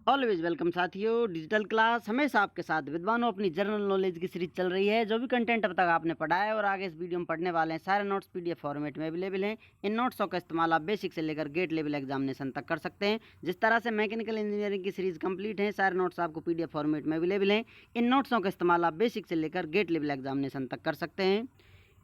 Always welcome साथियों। Digital class हमेशा आपके साथ विद्वानों अपनी जनरल नॉलेज की सीरीज चल रही है। जो भी कंटेंट अब तक आपने पढ़ा है और आगे इस वीडियो में पढ़ने वाले हैं, सारे नोट्स पीडीएफ फॉर्मेट में अवेलेबल हैं। इन नोट्सों का इस्तेमाल आप बेसिक से लेकर गेट लेवल एग्जामिनेशन तक कर सकते हैं। जिस तरह से मैकेनिकल इंजीनियरिंग की सीरीज कंप्लीट है, सारे नोट्स आपको पीडीएफ फॉर्मेट में अवेलेबल हैं। इन नोट्सों का इस्तेमाल आप बेसिक से लेकर गेट लेवल एग्जामिनेशन तक कर सकते हैं।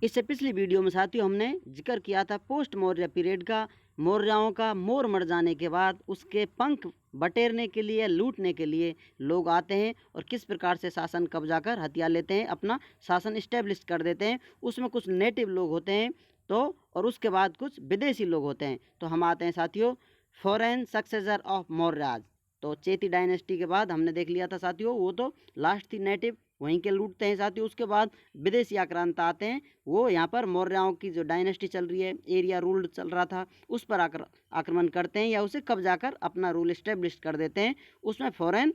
इससे पिछली वीडियो में साथियों हमने जिक्र किया था पोस्ट मौर्य पीरियड का। मौर्यों का मोर मर जाने के बाद उसके पंख बटेरने के लिए, लूटने के लिए लोग आते हैं और किस प्रकार से शासन कब्जा कर हथिया लेते हैं, अपना शासन इस्टेब्लिश कर देते हैं। उसमें कुछ नेटिव लोग होते हैं तो, और उसके बाद कुछ विदेशी लोग होते हैं। तो हम आते हैं साथियों फॉरेन सक्सेसर ऑफ मौर्याज। तो चेती डायनेस्टी के बाद हमने देख लिया था साथियों, वो तो लास्ट थी नेटिव, वहीं के लूटते हैं साथियों। उसके बाद विदेशी आक्रांता आते हैं, वो यहाँ पर मौर्यों की जो डायनेस्टी चल रही है, एरिया रूल्ड चल रहा था, उस पर आक्रमण करते हैं या उसे कब्जा कर अपना रूल इस्टेब्लिश कर देते हैं। उसमें फॉरेन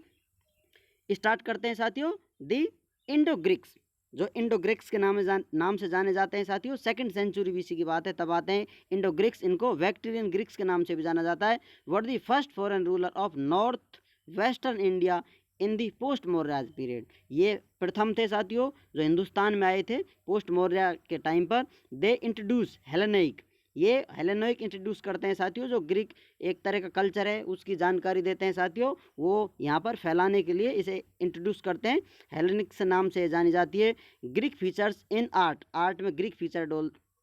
स्टार्ट करते हैं साथियों दी इंडो ग्रीक्स, जो इंडो ग्रीक्स के नाम से जाने जाते हैं साथियों। 2nd सेंचुरी बीसी की बात है, तब आते हैं इंडो ग्रीक्स। इनको बैक्टीरियन ग्रीक्स के नाम से भी जाना जाता है। Were the first foreign ruler of north western India in the post Mauryas period. ये प्रथम थे साथियों जो हिंदुस्तान में आए थे पोस्ट मौर्य के टाइम पर। दे इंट्रोड्यूस हेलेनिक, ये हेलेनिक इंट्रोड्यूस करते हैं साथियों। जो ग्रीक एक तरह का कल्चर है उसकी जानकारी देते हैं साथियों, वो यहाँ पर फैलाने के लिए इसे इंट्रोड्यूस करते हैं। हेलेनिक से नाम से जानी जाती है। Greek features in art, art में ग्रीक फीचर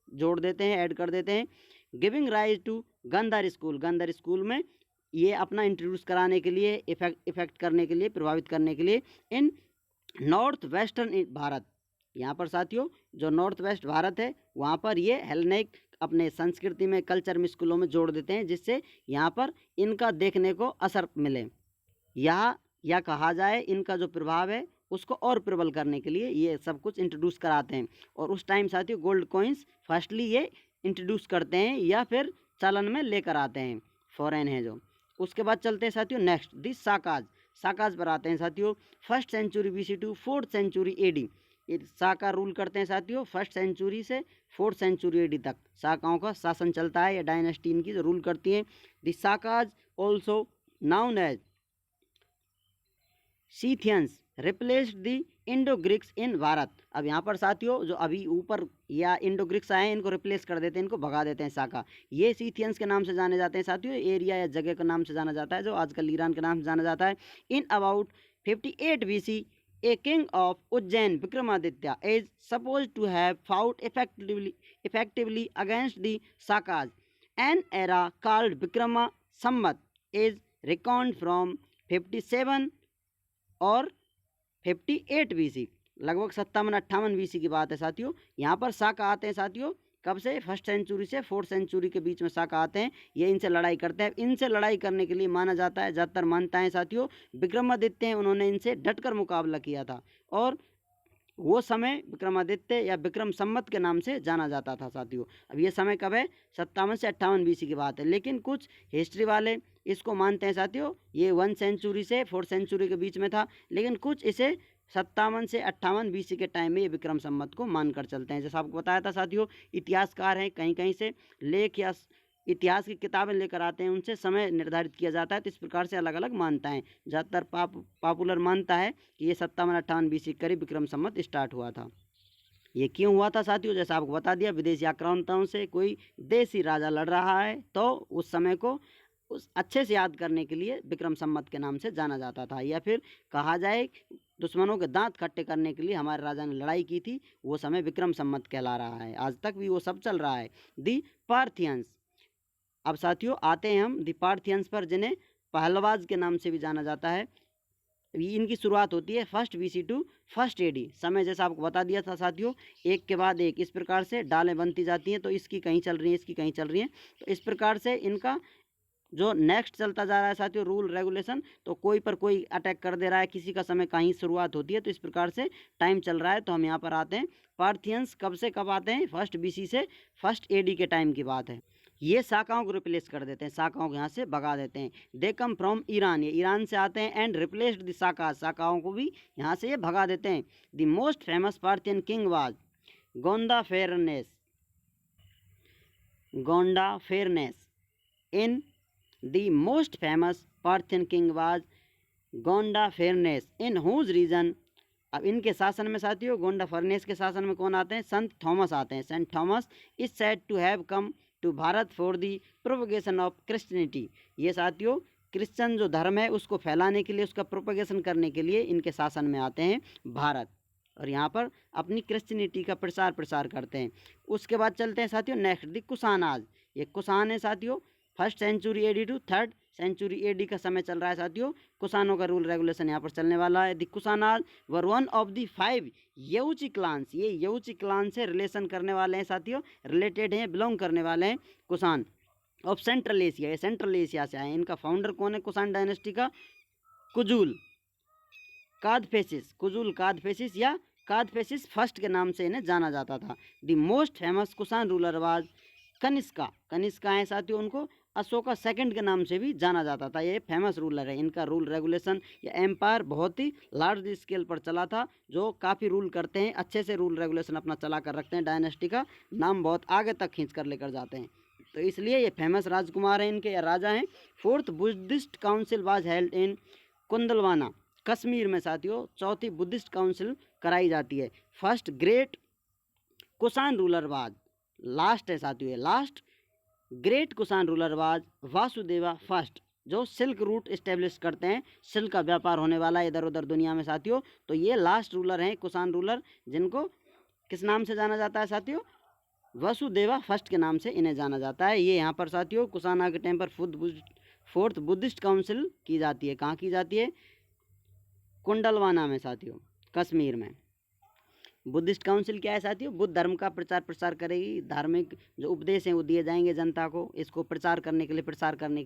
जोड़ देते हैं, ऐड कर देते हैं। Giving rise to Gandhara school, Gandhara school में ये अपना इंट्रोड्यूस कराने के लिए, इफेक्ट करने के लिए, प्रभावित करने के लिए इन नॉर्थ वेस्टर्न भारत। यहाँ पर साथियों जो नॉर्थ वेस्ट भारत है वहाँ पर ये हेलेनिक अपने संस्कृति में, कल्चर में, स्कूलों में जोड़ देते हैं, जिससे यहाँ पर इनका देखने को असर मिले। या कहा जाए इनका जो प्रभाव है उसको और प्रबल करने के लिए ये सब कुछ इंट्रोड्यूस कराते हैं। और उस टाइम साथियों गोल्ड कॉइन्स फर्स्टली ये इंट्रोड्यूस करते हैं या फिर चलन में लेकर आते हैं, फॉरेन है जो। उसके बाद चलते हैं साथियों नेक्स्ट दी साकाज। साकाज पर आते हैं साथियों 1st century BC to 4th century AD. Saka rule करते हैं साथियों 1st सेंचुरी से 4th सेंचुरी एडी तक साकाओं का शासन चलता है, या डायनेस्टी इनकी जो रूल करती है। दी साकाज also known as Scythians replaced दी इंडो ग्रीक्स इन भारत। अब यहाँ पर साथियों जो अभी ऊपर या इंडो ग्रीक्स आए हैं इनको रिप्लेस कर देते हैं, इनको भगा देते हैं साका। ये सीथियंस के नाम से जाने जाते हैं साथियों, एरिया या जगह के नाम से जाना जाता है जो आजकल ईरान के नाम से जाना जाता है। In about 58 BC a king of Ujjain Vikramaditya is supposed to have fought effectively against the Sakas. An era called Vikrama Samvat is reckoned from 57 और 58 BC, लगभग 57-58 BC की बात है साथियों। यहाँ पर साका आते हैं साथियों कब से, 1st सेंचुरी से 4th सेंचुरी के बीच में साका आते हैं। ये इनसे लड़ाई करते हैं। इनसे लड़ाई करने के लिए माना जाता है, ज़्यादातर मानता है साथियों विक्रमादित्य हैं, उन्होंने इनसे डटकर मुकाबला किया था। और वो समय विक्रमादित्य या विक्रम संवत के नाम से जाना जाता था साथियों। अब ये समय कब है, 57 से 58 BC की बात है। लेकिन कुछ हिस्ट्री वाले इसको मानते हैं साथियों ये 1 सेंचुरी से 4th सेंचुरी के बीच में था, लेकिन कुछ इसे 57 से 58 BC के टाइम में ये विक्रम संवत को मानकर चलते हैं। जैसा आपको बताया था साथियों, इतिहासकार हैं, कहीं कहीं से लेख या इतिहास की किताबें लेकर आते हैं, उनसे समय निर्धारित किया जाता है। तो इस प्रकार से अलग अलग मानता है। ज़्यादातर पॉपुलर मानता है कि ये 57-58 BC करीब विक्रम संवत स्टार्ट हुआ था। ये क्यों हुआ था साथियों, जैसा आपको बता दिया, विदेशी आक्रांताओं से कोई देसी राजा लड़ रहा है तो उस समय को उस अच्छे से याद करने के लिए विक्रम संवत के नाम से जाना जाता था। या फिर कहा जाए दुश्मनों के दांत खट्टे करने के लिए हमारे राजा ने लड़ाई की थी, वो समय विक्रम संवत कहला रहा है। आज तक भी वो सब चल रहा है। दी पार्थियंस। अब साथियों आते हैं हम दी पार्थियंस पर, जिन्हें पहलवाज के नाम से भी जाना जाता है। इनकी शुरुआत होती है 1st BC to 1st AD। समय जैसा आपको बता दिया था साथियों, एक के बाद एक इस प्रकार से डालें बनती जाती हैं। तो इसकी कहीं चल रही है, इसकी कहीं चल रही है। तो इस प्रकार से इनका जो नेक्स्ट चलता जा रहा है साथियों रूल रेगुलेशन, तो कोई पर कोई अटैक कर दे रहा है, किसी का समय कहीं शुरुआत होती है। तो इस प्रकार से टाइम चल रहा है। तो हम यहाँ पर आते हैं पार्थियंस कब से कब आते हैं, 1st BC से 1st AD के टाइम की बात है। ये शाखाओं को रिप्लेस कर देते हैं, शाखाओं को यहाँ से भगा देते हैं। दे कम फ्रॉम ईरान, ये ईरान से आते हैं। एंड रिप्लेस्ड द शाखा, शाखाओं को भी यहाँ से ये भगा देते हैं। The most famous Parthian king was Gondophares, Gondophares in The most famous Parthian king was Gondophares in whose reign. अब इनके शासन में साथियों गोंडा फर्नेस के शासन में कौन आते हैं? संत थॉमस आते हैं। Saint Thomas is said to have come to Bharat for the propagation of Christianity. ये साथियों क्रिश्चियन जो धर्म है उसको फैलाने के लिए, उसका प्रोपगेशन करने के लिए इनके शासन में आते हैं भारत, और यहाँ पर अपनी क्रिश्चियनिटी का प्रसार करते हैं। उसके बाद चलते हैं साथियों नेक्स्ट दी कुशानाज। ये कुशान है साथियों, 1st century AD to 3rd century AD का समय चल रहा है साथियों। कुशानों का रूल रेगुलेशन यहाँ पर चलने वाला है। दी कुशानाज वर वन ऑफ दी 5 यऊची क्लान्स। ये यऊची क्लान से रिलेशन करने वाले हैं साथियों, रिलेटेड हैं, बिलोंग करने वाले हैं कुशान ऑफ सेंट्रल एशिया। ये सेंट्रल एशिया से आए। इनका फाउंडर कौन है कुशान डायनेस्टी का? कुजुल कादफेसिस, कुजुल कादफेसिस या कादफेसिस फर्स्ट के नाम से इन्हें जाना जाता था। The most famous Kushan ruler was Kanishka. Kanishka है साथियों, उनको अशोका सेकंड के नाम से भी जाना जाता था। ये फेमस रूलर है। इनका रूल रेगुलेशन या एम्पायर बहुत ही लार्ज स्केल पर चला था, जो काफ़ी रूल करते हैं, अच्छे से रूल रेगुलेशन अपना चला कर रखते हैं, डायनेस्टी का नाम बहुत आगे तक खींच कर लेकर जाते हैं, तो इसलिए ये फेमस राजकुमार हैं इनके या राजा हैं। 4th Buddhist council was held in Kundalvana Kashmir में साथियों 4थी बुद्धिस्ट काउंसिल कराई जाती है। 1st great Kushan ruler was, last है साथियों ये last great Kushan ruler was Vasudeva first, जो सिल्क रूट इस्टेब्लिश करते हैं, सिल्क का व्यापार होने वाला है इधर उधर दुनिया में साथियों। तो ये लास्ट रूलर हैं कुशान रूलर, जिनको किस नाम से जाना जाता है साथियों? वसुदेवा फर्स्ट के नाम से इन्हें जाना जाता है। ये यहाँ पर साथियों कुशाना के टाइम पर 4th बुद्धिस्ट काउंसिल की जाती है। कहाँ की जाती है? कुंडलवाना में साथियों, कश्मीर में। बुद्धिस्ट काउंसिल क्या है साथियों? बुद्ध धर्म का प्रसार करेगी, धार्मिक जो उपदेश हैं वो दिए जाएंगे जनता को, इसको प्रसार करने के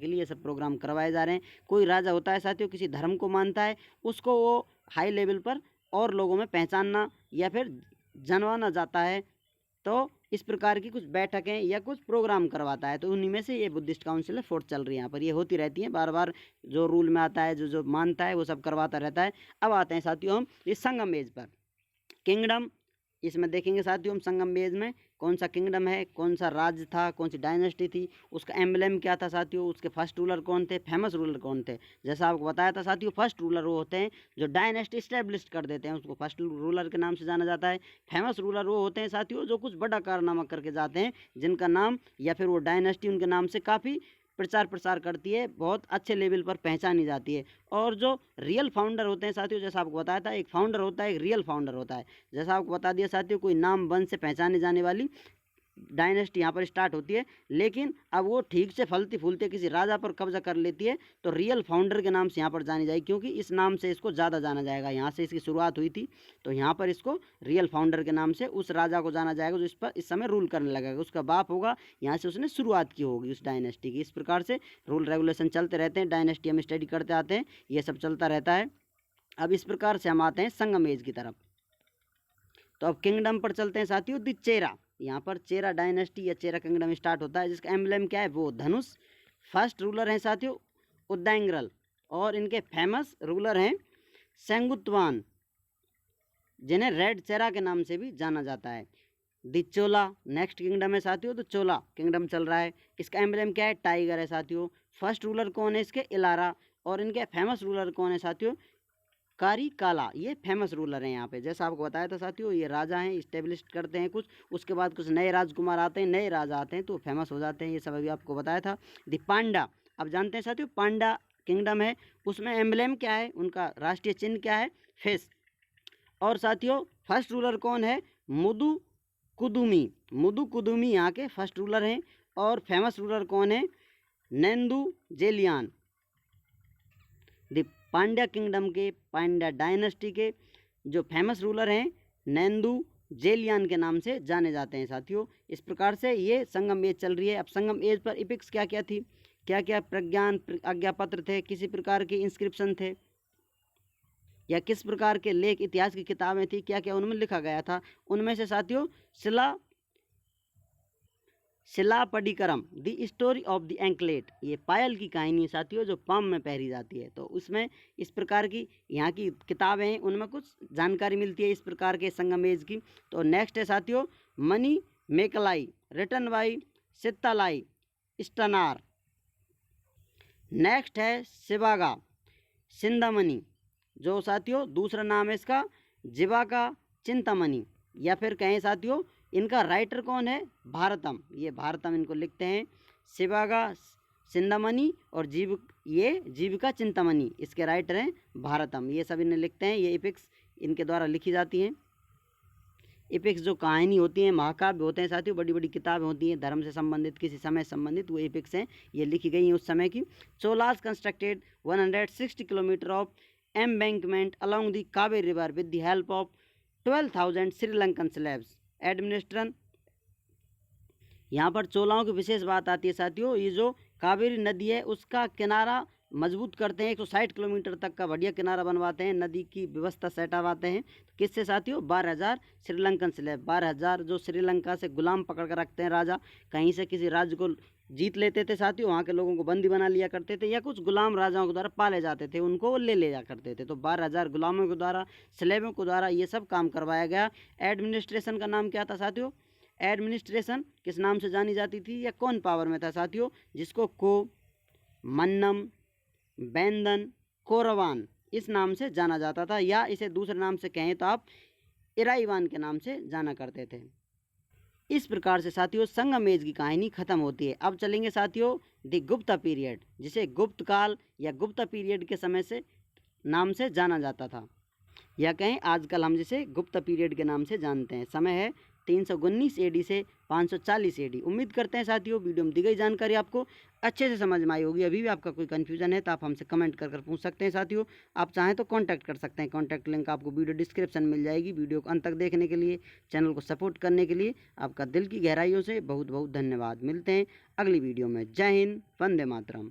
लिए ये सब प्रोग्राम करवाए जा रहे हैं। कोई राजा होता है साथियों, किसी धर्म को मानता है, उसको वो हाई लेवल पर और लोगों में पहचानना या फिर जनवाना जाता है, तो इस प्रकार की कुछ बैठकें या कुछ प्रोग्राम करवाता है। तो उन्हीं में से ये बुद्धिस्ट काउंसिल है 4th चल रही है यहाँ पर, ये होती रहती है बार बार, जो रूल में आता है, जो मानता है वो सब करवाता रहता है। अब आते हैं साथियों हम इस संगम एज पर। किंगडम इसमें देखेंगे साथियों हम संगम एज में कौन सा किंगडम है, कौन सा राज्य था, कौन सी डायनेस्टी थी, उसका एम्बलम क्या था साथियों, उसके फर्स्ट रूलर कौन थे, फेमस रूलर कौन थे। जैसा आपको बताया था साथियों, फर्स्ट रूलर वो होते हैं जो डायनेस्टी इस्टेब्लिश कर देते हैं, उसको फर्स्ट रूलर के नाम से जाना जाता है। फेमस रूलर वो होते हैं साथियों जो कुछ बड़ा कारनामा करके जाते हैं, जिनका नाम या फिर वो डायनेस्टी उनके नाम से काफ़ी प्रसार करती है, बहुत अच्छे लेवल पर पहचानी जाती है। और जो रियल फाउंडर होते हैं साथियों, जैसा आपको बताया था, एक फाउंडर होता है, एक रियल फाउंडर होता है। जैसा आपको बता दिया साथियों, कोई नाम वंश से पहचाने जाने वाली डायनेस्टी यहाँ पर स्टार्ट होती है, लेकिन अब वो ठीक से फलती फूलते किसी राजा पर कब्जा कर लेती है, तो रियल फाउंडर के नाम से यहाँ पर जानी जाएगी, क्योंकि इस नाम से इसको ज़्यादा जाना जाएगा। यहाँ से इसकी शुरुआत हुई थी, तो यहाँ पर इसको रियल फाउंडर के नाम से उस राजा को जाना जाएगा जो इस पर इस समय रूल करने लगेगा। उसका बाप होगा, यहाँ से उसने शुरुआत की होगी उस डायनेस्टी की। इस प्रकार से रूल रेगुलेशन चलते रहते हैं, डायनेस्टी हम स्टडी करते आते हैं, ये सब चलता रहता है। अब इस प्रकार से हम आते हैं संगम एज की तरफ। तो अब किंगडम पर चलते हैं साथियों। दी चेरा, यहाँ पर चेरा डायनेस्टी या चेरा किंगडम स्टार्ट होता है, जिसका एम्बलम क्या है? वो धनुष। फर्स्ट रूलर हैं साथियों उदयंग्रल, और इनके फेमस रूलर हैं सेंगुतवान, जिन्हें रेड चेरा के नाम से भी जाना जाता है। दी चोला नेक्स्ट किंगडम है साथियों, तो चोला किंगडम चल रहा है। इसका एम्बलम क्या है? टाइगर है साथियों। फर्स्ट रूलर कौन है इसके? इलारा, और इनके फेमस रूलर कौन है साथियों? कारी काला। ये फेमस रूलर हैं यहाँ पे, जैसा आपको बताया था साथियों, ये राजा हैं, इस्टेब्लिश करते हैं कुछ, उसके बाद कुछ नए राजकुमार आते हैं, नए राजा आते हैं तो फेमस हो जाते हैं, ये सब अभी आपको बताया था। दी पांडा, अब जानते हैं साथियों पांडा किंगडम है, उसमें एम्बलेम क्या है, उनका राष्ट्रीय चिन्ह क्या है? फिश। और साथियों फर्स्ट रूलर कौन है? मुदु कुदुमी। मुदु कुदुमी यहाँ के फर्स्ट रूलर हैं। और फेमस रूलर कौन है? नेंदू जेलियान। द पांड्या किंगडम के, पांड्या डायनेस्टी के जो फेमस रूलर हैं नेंदू जेलियान के नाम से जाने जाते हैं साथियों। इस प्रकार से ये संगम एज चल रही है। अब संगम एज पर इपिक्स क्या क्या थी, क्या क्या प्रज्ञान आज्ञा पत्र थे, किसी प्रकार के इंस्क्रिप्शन थे, या किस प्रकार के लेख इतिहास की किताबें थी, क्या क्या उनमें लिखा गया था। उनमें से साथियों Silappadikaram the story of the anklet, ये पायल की कहानी है साथियों जो पाम में पहरी जाती है। तो उसमें इस प्रकार की यहाँ की किताबें हैं, उनमें कुछ जानकारी मिलती है इस प्रकार के संगम एज की। तो नेक्स्ट है साथियों मनी मेकलाई रिटन बाई सित्तालाई स्टनार। नेक्स्ट है शिवागा। सिंधामणि, जो साथियों दूसरा नाम है इसका जीवाका चिंतामणि, या फिर कहें साथियों इनका राइटर कौन है, भारतम, ये भारतम इनको लिखते हैं। शिवागा सिंधामणि और जीविका चिंतामणि इसके राइटर हैं भारतम, ये सब इन्हें लिखते हैं। ये एपिक्स इनके द्वारा लिखी जाती हैं। एपिक्स जो कहानी होती है, महाकाव्य होते हैं साथियों, बड़ी बड़ी किताबें होती हैं धर्म से संबंधित, किसी समय से संबंधित, वो एपिक्स हैं, ये लिखी गई हैं उस समय की। Cholas constructed 160 kilometre of embankment along the Kaveri river with the help of 12,000 Sri Lankan slaves administration. यहाँ पर चोलाओं की विशेष बात आती है साथियों, ये जो कावेरी नदी है उसका किनारा मजबूत करते हैं, 160 किलोमीटर तक का बढ़िया किनारा बनवाते हैं, नदी की व्यवस्था सेटवाते हैं। किससे साथियों, 12,000 श्रीलंकन स्लेव, 12,000 जो श्रीलंका से गुलाम पकड़ कर रखते हैं राजा, कहीं से किसी राज्य को जीत लेते थे साथियों, वहाँ के लोगों को बंदी बना लिया करते थे, या कुछ गुलाम राजाओं के द्वारा पाले जाते थे, उनको ले लिया करते थे। तो 12,000 गुलामों के द्वारा, स्लेवों के द्वारा ये सब काम करवाया गया। एडमिनिस्ट्रेशन का नाम क्या था साथियों, एडमिनिस्ट्रेशन किस नाम से जानी जाती थी, या कौन पावर में था साथियों, जिसको को मन्नम बैंदन कोरवान इस नाम से जाना जाता था, या इसे दूसरे नाम से कहें तो आप इराइवान के नाम से जाना करते थे। इस प्रकार से साथियों संगमेश की कहानी खत्म होती है। अब चलेंगे साथियों द गुप्ता पीरियड, जिसे गुप्त काल या गुप्ता पीरियड के समय से नाम से जाना जाता था, या कहें आजकल हम जिसे गुप्ता पीरियड के नाम से जानते हैं। समय है 319 AD से 540 AD। उम्मीद करते हैं साथियों वीडियो में दी गई जानकारी आपको अच्छे से समझ में आई होगी। अभी भी आपका कोई कन्फ्यूजन है तो आप हमसे कमेंट कर पूछ सकते हैं साथियों। आप चाहें तो कांटेक्ट कर सकते हैं, कांटेक्ट लिंक आपको वीडियो डिस्क्रिप्शन मिल जाएगी। वीडियो को अंत तक देखने के लिए, चैनल को सपोर्ट करने के लिए आपका दिल की गहराइयों से बहुत बहुत धन्यवाद। मिलते हैं अगली वीडियो में। जय हिंद, वंदे मातरम।